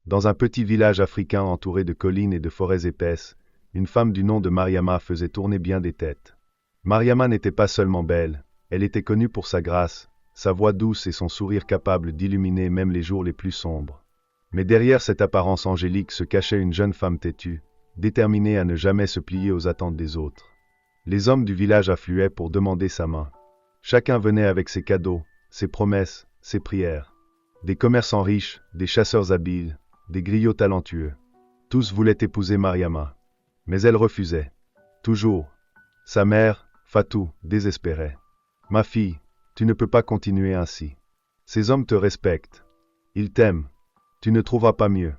Dans un petit village africain entouré de collines et de forêts épaisses, une femme du nom de Mariama faisait tourner bien des têtes. Mariama n'était pas seulement belle, elle était connue pour sa grâce, sa voix douce et son sourire capable d'illuminer même les jours les plus sombres. Mais derrière cette apparence angélique se cachait une jeune femme têtue, déterminée à ne jamais se plier aux attentes des autres. Les hommes du village affluaient pour demander sa main. Chacun venait avec ses cadeaux, ses promesses, ses prières. Des commerçants riches, des chasseurs habiles, des griots talentueux. Tous voulaient épouser Mariama. Mais elle refusait. Toujours. Sa mère, Fatou, désespérait. « Ma fille, tu ne peux pas continuer ainsi. Ces hommes te respectent. Ils t'aiment. Tu ne trouveras pas mieux. »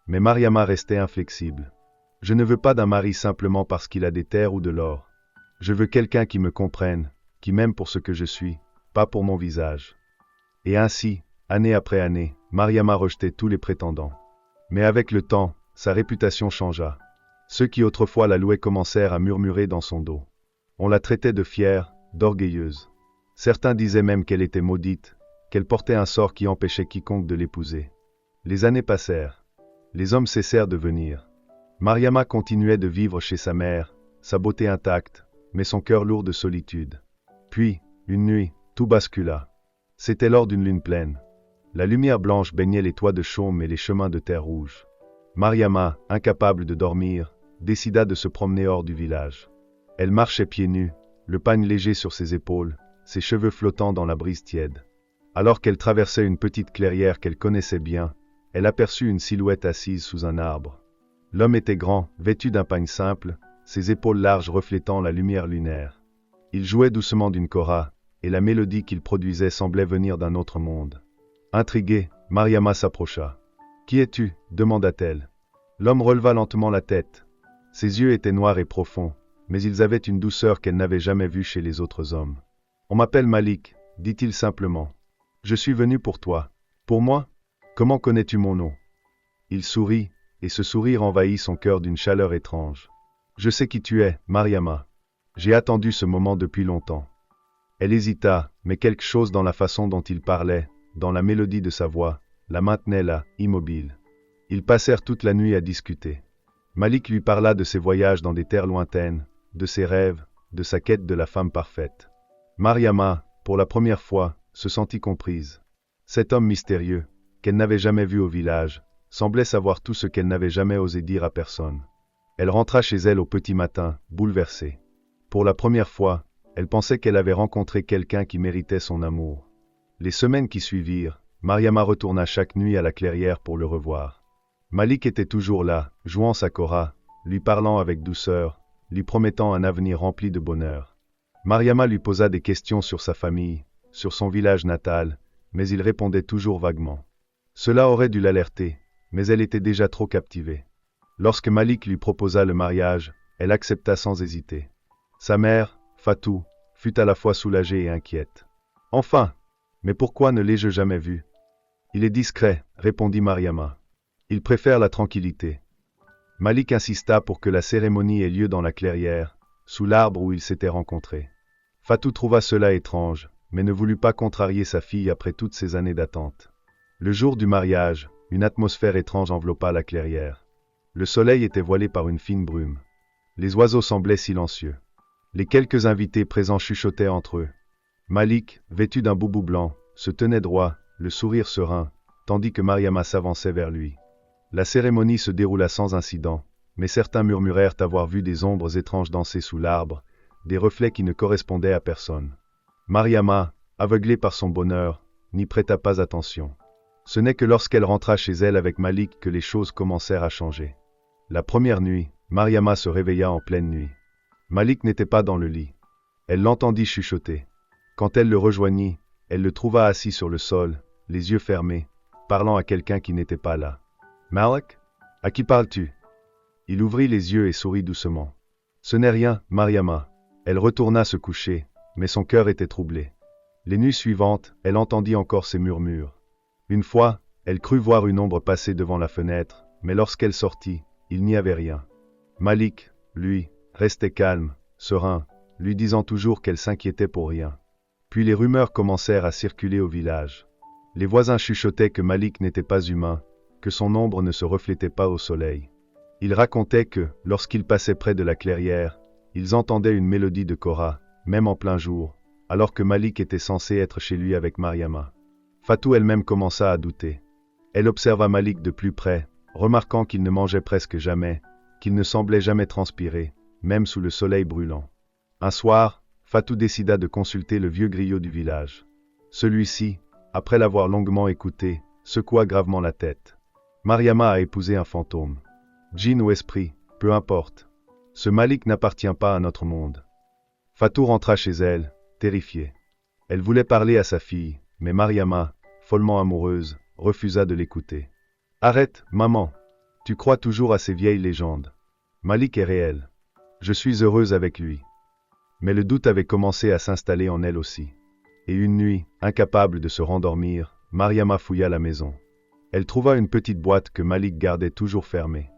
Mais Mariama restait inflexible. « Je ne veux pas d'un mari simplement parce qu'il a des terres ou de l'or. Je veux quelqu'un qui me comprenne, qui m'aime pour ce que je suis, pas pour mon visage. » Et ainsi, année après année, Mariama rejetait tous les prétendants. Mais avec le temps, sa réputation changea. Ceux qui autrefois la louaient commencèrent à murmurer dans son dos. On la traitait de fière, d'orgueilleuse. Certains disaient même qu'elle était maudite, qu'elle portait un sort qui empêchait quiconque de l'épouser. Les années passèrent. Les hommes cessèrent de venir. Mariama continuait de vivre chez sa mère, sa beauté intacte, mais son cœur lourd de solitude. Puis, une nuit, tout bascula. C'était lors d'une lune pleine. La lumière blanche baignait les toits de chaume et les chemins de terre rouge. Mariama, incapable de dormir, décida de se promener hors du village. Elle marchait pieds nus, le pagne léger sur ses épaules, ses cheveux flottant dans la brise tiède. Alors qu'elle traversait une petite clairière qu'elle connaissait bien, elle aperçut une silhouette assise sous un arbre. L'homme était grand, vêtu d'un pagne simple, ses épaules larges reflétant la lumière lunaire. Il jouait doucement d'une kora, et la mélodie qu'il produisait semblait venir d'un autre monde. Intriguée, Mariama s'approcha. « Qui es-tu » demanda-t-elle. L'homme releva lentement la tête. Ses yeux étaient noirs et profonds, mais ils avaient une douceur qu'elle n'avait jamais vue chez les autres hommes. « On m'appelle Malik » dit-il simplement. « Je suis venu pour toi. »« Pour moi ? Comment connais-tu mon nom ?» Il sourit, et ce sourire envahit son cœur d'une chaleur étrange. « Je sais qui tu es, Mariama. J'ai attendu ce moment depuis longtemps. » Elle hésita, mais quelque chose dans la façon dont il parlait, dans la mélodie de sa voix, la maintenait là, immobile. Ils passèrent toute la nuit à discuter. Malik lui parla de ses voyages dans des terres lointaines, de ses rêves, de sa quête de la femme parfaite. Mariama, pour la première fois, se sentit comprise. Cet homme mystérieux, qu'elle n'avait jamais vu au village, semblait savoir tout ce qu'elle n'avait jamais osé dire à personne. Elle rentra chez elle au petit matin, bouleversée. Pour la première fois, elle pensait qu'elle avait rencontré quelqu'un qui méritait son amour. Les semaines qui suivirent, Mariama retourna chaque nuit à la clairière pour le revoir. Malik était toujours là, jouant sa kora, lui parlant avec douceur, lui promettant un avenir rempli de bonheur. Mariama lui posa des questions sur sa famille, sur son village natal, mais il répondait toujours vaguement. Cela aurait dû l'alerter, mais elle était déjà trop captivée. Lorsque Malik lui proposa le mariage, elle accepta sans hésiter. Sa mère, Fatou, fut à la fois soulagée et inquiète. « Enfin ! Mais pourquoi ne l'ai-je jamais vu ?»« Il est discret, » répondit Mariama. « Il préfère la tranquillité. » Malik insista pour que la cérémonie ait lieu dans la clairière, sous l'arbre où ils s'étaient rencontrés. Fatou trouva cela étrange, mais ne voulut pas contrarier sa fille après toutes ces années d'attente. Le jour du mariage, une atmosphère étrange enveloppa la clairière. Le soleil était voilé par une fine brume. Les oiseaux semblaient silencieux. Les quelques invités présents chuchotaient entre eux. Malik, vêtu d'un boubou blanc, se tenait droit, le sourire serein, tandis que Mariama s'avançait vers lui. La cérémonie se déroula sans incident, mais certains murmurèrent avoir vu des ombres étranges danser sous l'arbre, des reflets qui ne correspondaient à personne. Mariama, aveuglée par son bonheur, n'y prêta pas attention. Ce n'est que lorsqu'elle rentra chez elle avec Malik que les choses commencèrent à changer. La première nuit, Mariama se réveilla en pleine nuit. Malik n'était pas dans le lit. Elle l'entendit chuchoter. Quand elle le rejoignit, elle le trouva assis sur le sol, les yeux fermés, parlant à quelqu'un qui n'était pas là. « Malik ? À qui parles-tu » Il ouvrit les yeux et sourit doucement. « Ce n'est rien, Mariama. » Elle retourna se coucher, mais son cœur était troublé. Les nuits suivantes, elle entendit encore ces murmures. Une fois, elle crut voir une ombre passer devant la fenêtre, mais lorsqu'elle sortit, il n'y avait rien. Malik, lui, restait calme, serein, lui disant toujours qu'elle s'inquiétait pour rien. Puis les rumeurs commencèrent à circuler au village. Les voisins chuchotaient que Malik n'était pas humain, que son ombre ne se reflétait pas au soleil. Il racontait que, lorsqu'ils passaient près de la clairière, ils entendaient une mélodie de kora, même en plein jour, alors que Malik était censé être chez lui avec Mariama. Fatou elle-même commença à douter. Elle observa Malik de plus près, remarquant qu'il ne mangeait presque jamais, qu'il ne semblait jamais transpirer, même sous le soleil brûlant. Un soir, Fatou décida de consulter le vieux griot du village. Celui-ci, après l'avoir longuement écouté, secoua gravement la tête. Mariama a épousé un fantôme. Djinn ou esprit, peu importe. Ce Malik n'appartient pas à notre monde. Fatou rentra chez elle, terrifiée. Elle voulait parler à sa fille, mais Mariama, follement amoureuse, refusa de l'écouter. « Arrête, maman. Tu crois toujours à ces vieilles légendes. Malik est réel. Je suis heureuse avec lui. » Mais le doute avait commencé à s'installer en elle aussi. Et une nuit, incapable de se rendormir, Mariama fouilla la maison. Elle trouva une petite boîte que Malik gardait toujours fermée.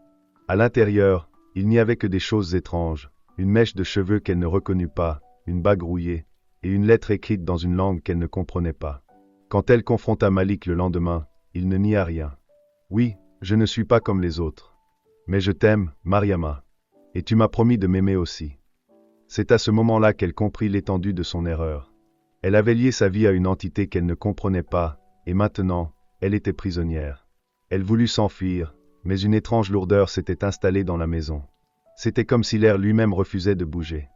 À l'intérieur, il n'y avait que des choses étranges, une mèche de cheveux qu'elle ne reconnut pas, une bague rouillée, et une lettre écrite dans une langue qu'elle ne comprenait pas. Quand elle confronta Malik le lendemain, il ne nia rien. « Oui, je ne suis pas comme les autres. Mais je t'aime, Mariama. Et tu m'as promis de m'aimer aussi. » C'est à ce moment-là qu'elle comprit l'étendue de son erreur. Elle avait lié sa vie à une entité qu'elle ne comprenait pas, et maintenant, elle était prisonnière. Elle voulut s'enfuir, mais une étrange lourdeur s'était installée dans la maison. C'était comme si l'air lui-même refusait de bouger.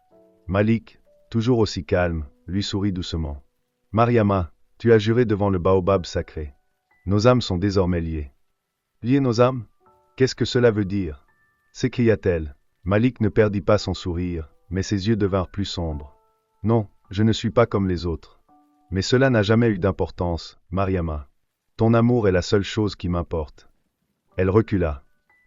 Malik, toujours aussi calme, lui sourit doucement. « Mariama, tu as juré devant le baobab sacré. Nos âmes sont désormais liées. » « Lier nos âmes ? Qu'est-ce que cela veut dire ?» s'écria-t-elle. Malik ne perdit pas son sourire, mais ses yeux devinrent plus sombres. « Non, je ne suis pas comme les autres. Mais cela n'a jamais eu d'importance, Mariama. Ton amour est la seule chose qui m'importe. » Elle recula.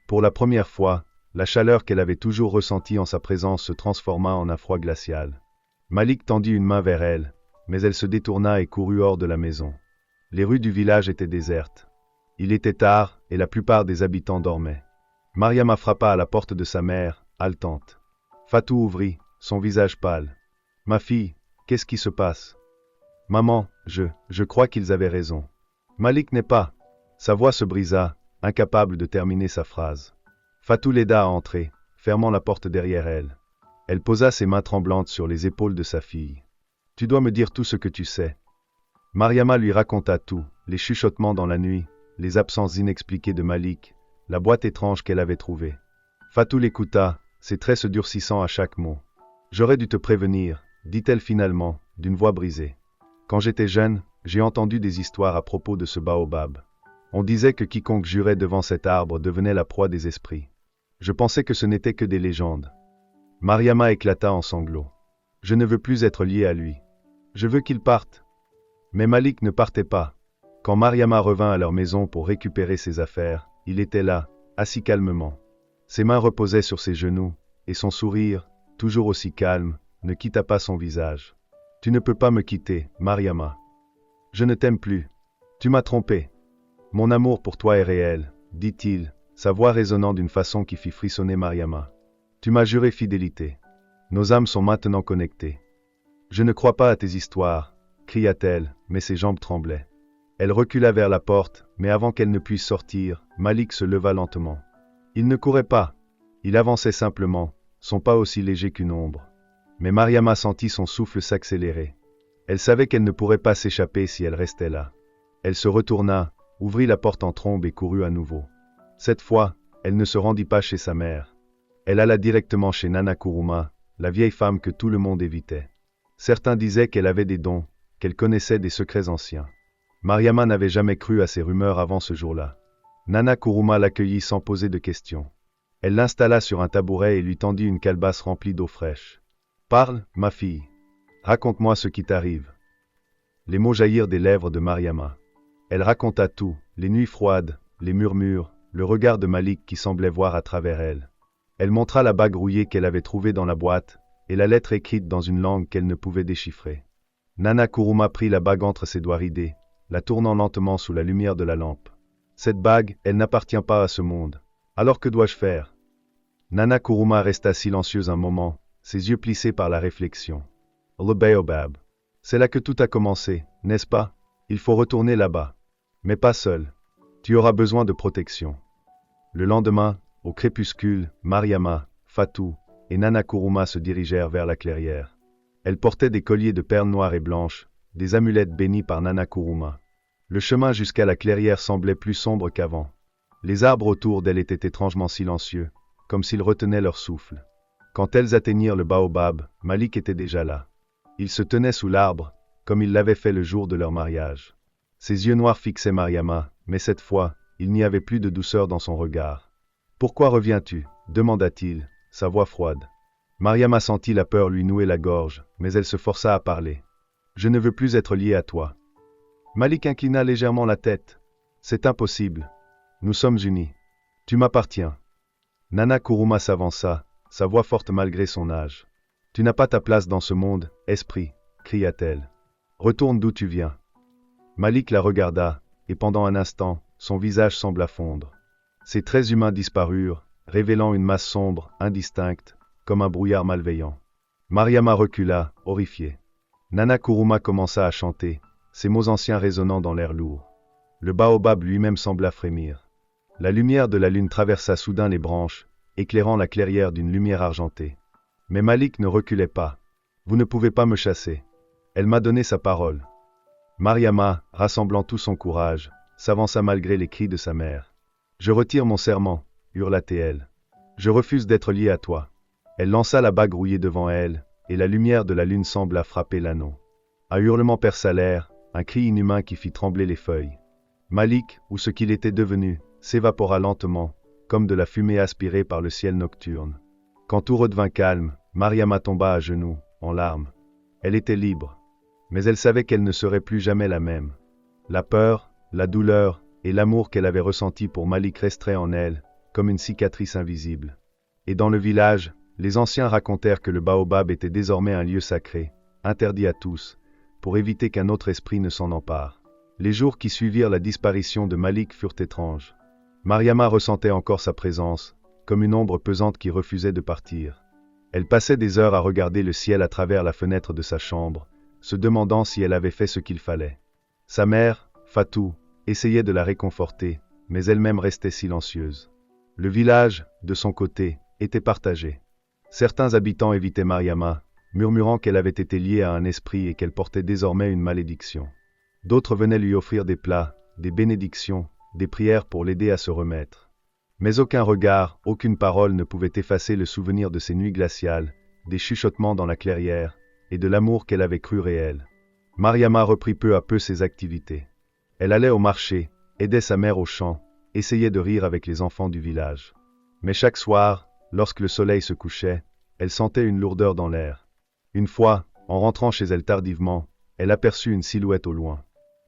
Pour la première fois, la chaleur qu'elle avait toujours ressentie en sa présence se transforma en un froid glacial. Malik tendit une main vers elle, mais elle se détourna et courut hors de la maison. Les rues du village étaient désertes. Il était tard, et la plupart des habitants dormaient. Mariama frappa à la porte de sa mère, haletante. Fatou ouvrit, son visage pâle. « Ma fille, qu'est-ce qui se passe ?»« Maman, je crois qu'ils avaient raison. Malik n'est pas. » Sa voix se brisa, incapable de terminer sa phrase. Fatou l'aida à entrer, fermant la porte derrière elle. Elle posa ses mains tremblantes sur les épaules de sa fille. « Tu dois me dire tout ce que tu sais. » Mariama lui raconta tout, les chuchotements dans la nuit, les absences inexpliquées de Malik, la boîte étrange qu'elle avait trouvée. Fatou l'écouta, ses traits se durcissant à chaque mot. « J'aurais dû te prévenir, » dit-elle finalement, d'une voix brisée. « Quand j'étais jeune, j'ai entendu des histoires à propos de ce baobab. On disait que quiconque jurait devant cet arbre devenait la proie des esprits. Je pensais que ce n'était que des légendes. » Mariama éclata en sanglots. « Je ne veux plus être liée à lui. Je veux qu'il parte. » Mais Malik ne partait pas. Quand Mariama revint à leur maison pour récupérer ses affaires, il était là, assis calmement. Ses mains reposaient sur ses genoux, et son sourire, toujours aussi calme, ne quitta pas son visage. « Tu ne peux pas me quitter, Mariama. Je ne t'aime plus. Tu m'as trompé. Mon amour pour toi est réel, » dit-il, sa voix résonnant d'une façon qui fit frissonner Mariama. « Tu m'as juré fidélité. Nos âmes sont maintenant connectées. »« Je ne crois pas à tes histoires, » cria-t-elle, mais ses jambes tremblaient. Elle recula vers la porte, mais avant qu'elle ne puisse sortir, Malik se leva lentement. Il ne courait pas. Il avançait simplement, son pas aussi léger qu'une ombre. Mais Mariama sentit son souffle s'accélérer. Elle savait qu'elle ne pourrait pas s'échapper si elle restait là. Elle se retourna, ouvrit la porte en trombe et courut à nouveau. Cette fois, elle ne se rendit pas chez sa mère. Elle alla directement chez Nana Kuruma, la vieille femme que tout le monde évitait. Certains disaient qu'elle avait des dons, qu'elle connaissait des secrets anciens. Mariama n'avait jamais cru à ces rumeurs avant ce jour-là. Nana Kuruma l'accueillit sans poser de questions. Elle l'installa sur un tabouret et lui tendit une calebasse remplie d'eau fraîche. « Parle, ma fille. Raconte-moi ce qui t'arrive. » Les mots jaillirent des lèvres de Mariama. Elle raconta tout, les nuits froides, les murmures, le regard de Malik qui semblait voir à travers elle. Elle montra la bague rouillée qu'elle avait trouvée dans la boîte, et la lettre écrite dans une langue qu'elle ne pouvait déchiffrer. Nana Kuruma prit la bague entre ses doigts ridés, la tournant lentement sous la lumière de la lampe. « Cette bague, elle n'appartient pas à ce monde. Alors que dois-je faire ?» Nana Kuruma resta silencieuse un moment, ses yeux plissés par la réflexion. « Le baobab. C'est là que tout a commencé, n'est-ce pas? Il faut retourner là-bas. Mais pas seul. Tu auras besoin de protection. Le lendemain, au crépuscule, Mariama, Fatou et Nana Kuruma se dirigèrent vers la clairière. Elles portaient des colliers de perles noires et blanches, des amulettes bénies par Nana Kuruma. Le chemin jusqu'à la clairière semblait plus sombre qu'avant. Les arbres autour d'elles étaient étrangement silencieux, comme s'ils retenaient leur souffle. Quand elles atteignirent le baobab, Malik était déjà là. Il se tenait sous l'arbre, comme il l'avait fait le jour de leur mariage. Ses yeux noirs fixaient Mariama, mais cette fois, il n'y avait plus de douceur dans son regard. « Pourquoi reviens-tu » demanda-t-il, sa voix froide. Mariama sentit la peur lui nouer la gorge, mais elle se força à parler. « Je ne veux plus être liée à toi. » Malik inclina légèrement la tête. « C'est impossible. Nous sommes unis. Tu m'appartiens. » Nana Kuruma s'avança, sa voix forte malgré son âge. « Tu n'as pas ta place dans ce monde, esprit, » cria-t-elle. « Retourne d'où tu viens. » Malik la regarda, et pendant un instant, son visage sembla fondre. Ses traits humains disparurent, révélant une masse sombre, indistincte, comme un brouillard malveillant. Mariama recula, horrifiée. Nana Kuruma commença à chanter, ses mots anciens résonnant dans l'air lourd. Le baobab lui-même sembla frémir. La lumière de la lune traversa soudain les branches, éclairant la clairière d'une lumière argentée. Mais Malik ne reculait pas. « Vous ne pouvez pas me chasser. Elle m'a donné sa parole. » Mariama, rassemblant tout son courage, s'avança malgré les cris de sa mère. « Je retire mon serment, » hurla-t-elle. « Je refuse d'être liée à toi. » Elle lança la bague rouillée devant elle, et la lumière de la lune sembla frapper l'anneau. Un hurlement perça l'air, un cri inhumain qui fit trembler les feuilles. Malik, ou ce qu'il était devenu, s'évapora lentement, comme de la fumée aspirée par le ciel nocturne. Quand tout redevint calme, Mariama tomba à genoux, en larmes. Elle était libre. Mais elle savait qu'elle ne serait plus jamais la même. La peur, la douleur et l'amour qu'elle avait ressenti pour Malik restaient en elle, comme une cicatrice invisible. Et dans le village, les anciens racontèrent que le baobab était désormais un lieu sacré, interdit à tous, pour éviter qu'un autre esprit ne s'en empare. Les jours qui suivirent la disparition de Malik furent étranges. Mariama ressentait encore sa présence, comme une ombre pesante qui refusait de partir. Elle passait des heures à regarder le ciel à travers la fenêtre de sa chambre, se demandant si elle avait fait ce qu'il fallait. Sa mère, Fatou, essayait de la réconforter, mais elle-même restait silencieuse. Le village, de son côté, était partagé. Certains habitants évitaient Mariama, murmurant qu'elle avait été liée à un esprit et qu'elle portait désormais une malédiction. D'autres venaient lui offrir des plats, des bénédictions, des prières pour l'aider à se remettre. Mais aucun regard, aucune parole ne pouvait effacer le souvenir de ces nuits glaciales, des chuchotements dans la clairière, et de l'amour qu'elle avait cru réel. Mariama reprit peu à peu ses activités. Elle allait au marché, aidait sa mère au champ, essayait de rire avec les enfants du village. Mais chaque soir, lorsque le soleil se couchait, elle sentait une lourdeur dans l'air. Une fois, en rentrant chez elle tardivement, elle aperçut une silhouette au loin.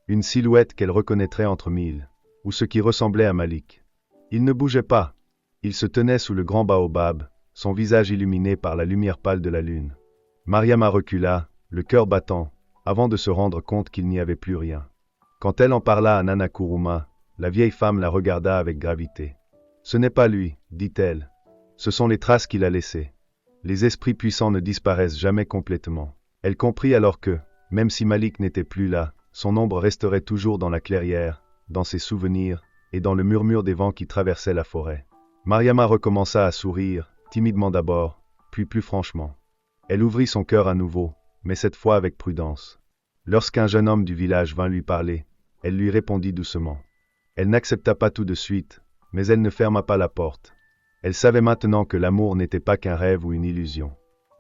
Une silhouette qu'elle reconnaîtrait entre mille, ou ce qui ressemblait à Malik. Il ne bougeait pas. Il se tenait sous le grand baobab, son visage illuminé par la lumière pâle de la lune. Mariama recula, le cœur battant, avant de se rendre compte qu'il n'y avait plus rien. Quand elle en parla à Nana Kuruma, la vieille femme la regarda avec gravité. « Ce n'est pas lui, dit-elle. Ce sont les traces qu'il a laissées. Les esprits puissants ne disparaissent jamais complètement. » Elle comprit alors que, même si Malik n'était plus là, son ombre resterait toujours dans la clairière, dans ses souvenirs, et dans le murmure des vents qui traversaient la forêt. Mariama recommença à sourire, timidement d'abord, puis plus franchement. Elle ouvrit son cœur à nouveau, mais cette fois avec prudence. Lorsqu'un jeune homme du village vint lui parler, elle lui répondit doucement. Elle n'accepta pas tout de suite, mais elle ne ferma pas la porte. Elle savait maintenant que l'amour n'était pas qu'un rêve ou une illusion.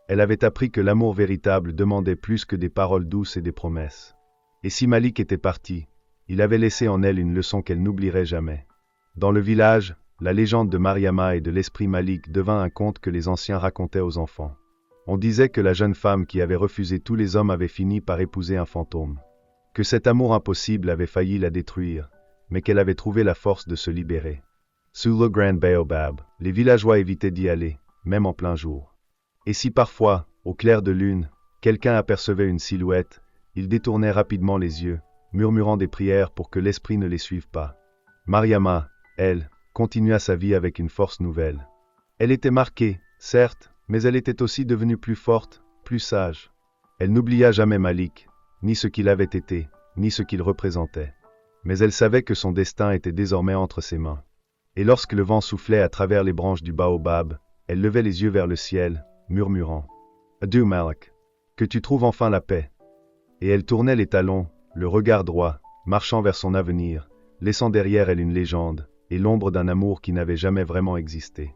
Elle avait appris que l'amour véritable demandait plus que des paroles douces et des promesses. Et si Malik était parti, il avait laissé en elle une leçon qu'elle n'oublierait jamais. Dans le village, la légende de Mariama et de l'esprit Malik devint un conte que les anciens racontaient aux enfants. On disait que la jeune femme qui avait refusé tous les hommes avait fini par épouser un fantôme. Que cet amour impossible avait failli la détruire, mais qu'elle avait trouvé la force de se libérer. Sous le grand baobab, les villageois évitaient d'y aller, même en plein jour. Et si parfois, au clair de lune, quelqu'un apercevait une silhouette, il détournait rapidement les yeux, murmurant des prières pour que l'esprit ne les suive pas. Mariama, elle, continua sa vie avec une force nouvelle. Elle était marquée, certes, mais elle était aussi devenue plus forte, plus sage. Elle n'oublia jamais Malik, ni ce qu'il avait été, ni ce qu'il représentait. Mais elle savait que son destin était désormais entre ses mains. Et lorsque le vent soufflait à travers les branches du baobab, elle levait les yeux vers le ciel, murmurant « Adieu Malak, que tu trouves enfin la paix ». Et elle tournait les talons, le regard droit, marchant vers son avenir, laissant derrière elle une légende, et l'ombre d'un amour qui n'avait jamais vraiment existé.